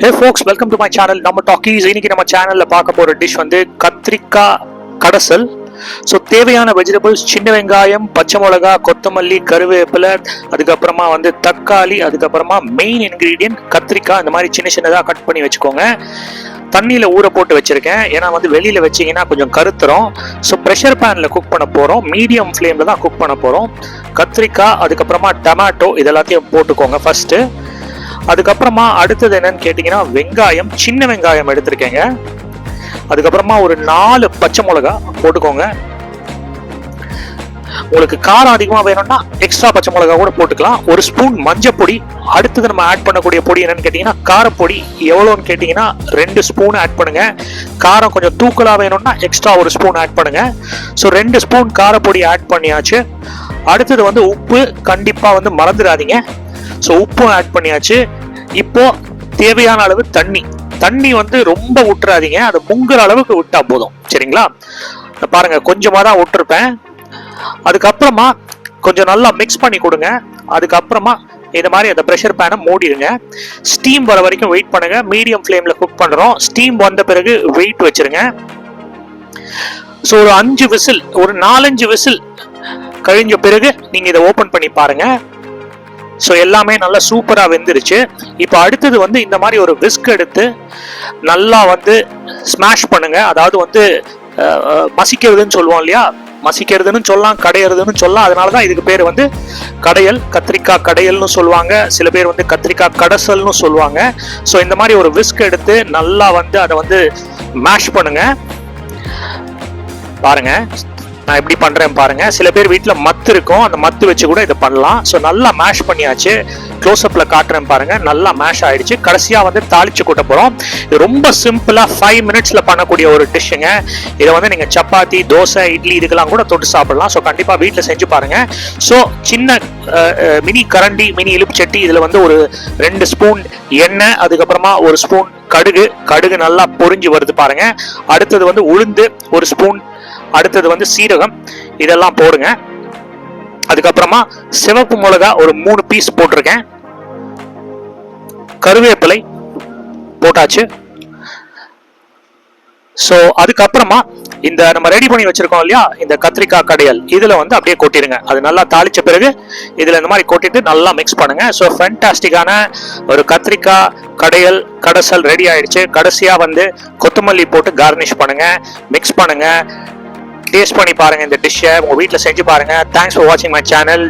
Hey folks, welcome to my channel. நம்ம talkies. இன்னைக்கு நம்ம சேனல்ல பார்க்க போற டிஷ் வந்து கத்திரிக்காய் கடைசல். ஸோ தேவையான வெஜிடபிள்ஸ் சின்ன வெங்காயம், பச்சை மிளகா, கொத்தமல்லி, கருவேப்பிலை, அதுக்கப்புறமா வந்து தக்காளி, அதுக்கப்புறமா மெயின் இன்கிரீடியன்ட் கத்திரிக்காய். இந்த மாதிரி சின்ன சின்னதாக கட் பண்ணி வச்சுக்கோங்க. தண்ணியில் ஊற போட்டு வச்சிருக்கேன், ஏன்னா வந்து வெளியில் வச்சிங்கன்னா கொஞ்சம் கருத்துரும். ஸோ ப்ரெஷர் பேனில் குக் பண்ண போகிறோம். மீடியம் ஃப்ளேமில் தான் குக் பண்ண போகிறோம். கத்திரிக்காய், அதுக்கப்புறமா டொமேட்டோ, இது எல்லாத்தையும் போட்டுக்கோங்க ஃபஸ்ட்டு. அதுக்கப்புறமா அடுத்தது என்னன்னு கேட்டிங்கன்னா வெங்காயம், சின்ன வெங்காயம் எடுத்திருக்கேங்க. அதுக்கப்புறமா ஒரு 4 பச்சை மிளகா போட்டுக்கோங்க. உங்களுக்கு காரம் அதிகமாக வேணும்னா எக்ஸ்ட்ரா பச்சை மிளகா கூட போட்டுக்கலாம். ஒரு ஸ்பூன் மஞ்சள் பொடி. அடுத்தது நம்ம ஆட் பண்ணக்கூடிய பொடி என்னன்னு கேட்டிங்கன்னா காரப்பொடி. எவ்வளோன்னு கேட்டிங்கன்னா 2 ஸ்பூன் ஆட் பண்ணுங்க. காரம் கொஞ்சம் தூக்கலாக வேணும்னா எக்ஸ்ட்ரா ஒரு ஸ்பூன் ஆட் பண்ணுங்க. ஸோ 2 ஸ்பூன் காரப்பொடி ஆட் பண்ணியாச்சு. அடுத்தது வந்து உப்பு கண்டிப்பாக வந்து மறந்துடாதீங்க. ஸோ உப்பும் ஆட் பண்ணியாச்சு. இப்போ தேவையான அளவு தண்ணி வந்து ரொம்ப விட்டுறாதீங்க, அது முங்குற அளவுக்கு விட்டா போதும். சரிங்களா? பாருங்க, கொஞ்சமாக தான் விட்டுருப்பேன். அதுக்கப்புறமா கொஞ்சம் நல்லா மிக்ஸ் பண்ணி கொடுங்க. அதுக்கப்புறமா இந்த மாதிரி அந்த ப்ரெஷர் பேனை மூடிடுங்க. ஸ்டீம் வர வரைக்கும் வெயிட் பண்ணுங்க. மீடியம் ஃப்ளேமில் குக் பண்ணுறோம். ஸ்டீம் வந்த பிறகு வெயிட் வச்சிருங்க. ஸோ ஒரு 5 விசில், ஒரு 4-5 விசில் கழிஞ்ச பிறகு நீங்கள் இதை ஓப்பன் பண்ணி பாருங்க. ஸோ எல்லாமே நல்லா சூப்பராக வெந்துருச்சு. இப்போ அடுத்தது வந்து இந்த மாதிரி ஒரு விஸ்க் எடுத்து நல்லா வந்து ஸ்மாஷ் பண்ணுங்க. அதாவது வந்து மசிக்கிறதுன்னு சொல்லுவோம் இல்லையா, மசிக்கிறதுன்னு சொல்லலாம், கடையிறதுன்னு சொல்லலாம். அதனால தான் இதுக்கு பேர் வந்து கடையல், கத்திரிக்காய் கடையல்னு சொல்லுவாங்க. சில பேர் வந்து கத்திரிக்காய் கடைசல்னு சொல்லுவாங்க. ஸோ இந்த மாதிரி ஒரு விஸ்க் எடுத்து நல்லா வந்து அதை வந்து மேஷ் பண்ணுங்க. பாருங்க நான் எப்படி பண்றேன் பாருங்க. சில பேர் வீட்டில் மத்து இருக்கும், அந்த மத்து வச்சு கூட இதை பண்ணலாம். ஸோ நல்லா மேஷ் பண்ணியாச்சு. க்ளோஸ்அப்ல காட்டுறேன் பாருங்க. நல்லா மேஷ் ஆயிடுச்சு. கடைசியா வந்து தாளிச்சு கூட்ட போறோம். இது ரொம்ப சிம்பிளா 5 மினிட்ஸ்ல பண்ணக்கூடிய ஒரு டிஷ்ஷுங்க. இதை வந்து நீங்க சப்பாத்தி, தோசை, இட்லி இதுக்கெல்லாம் கூட தொட்டு சாப்பிடலாம். ஸோ கண்டிப்பா வீட்டில் செஞ்சு பாருங்க. ஸோ சின்ன மினி கரண்டி, மினி இலுப்புச்சட்டி, இதுல வந்து ஒரு 2 ஸ்பூன் எண்ணெய், அதுக்கப்புறமா ஒரு ஸ்பூன் கடுகு நல்லா பொரிஞ்சு வருது பாருங்க. அடுத்தது வந்து உளுந்து 1 ஸ்பூன், அடுத்தது வந்து சீரகம், இதெல்லாம் போடுங்க. அதுக்கப்புறமா சிவப்பு மிளகா ஒரு 3 பீஸ் போட்டிருக்கேன். கருவேப்பிலை போட்டாச்சு. ஸோ அதுக்கப்புறமா இந்த நம்ம ரெடி பண்ணி வச்சிருக்கோம் இல்லையா, இந்த கத்திரிக்காய் கடையல், இதுல வந்து அப்படியே கொட்டிடுங்க. அது நல்லா தாளிச்ச பிறகு இதுல இந்த மாதிரி கொட்டிட்டு நல்லா மிக்ஸ் பண்ணுங்க. ஸோ ஃபேண்டாஸ்டிக்கான ஒரு கத்திரிக்காய் கடையல் கடைசல் ரெடி ஆயிடுச்சு. கடைசியா வந்து கொத்தமல்லி போட்டு கார்னிஷ் பண்ணுங்க, மிக்ஸ் பண்ணுங்க. டேஸ்ட் பண்ணி பாருங்க இந்த டிஷ்ஷை, உங்க வீட்டில் செஞ்சு பாருங்க. தேங்க்ஸ் ஃபார் வாட்சிங் மை சேனல்.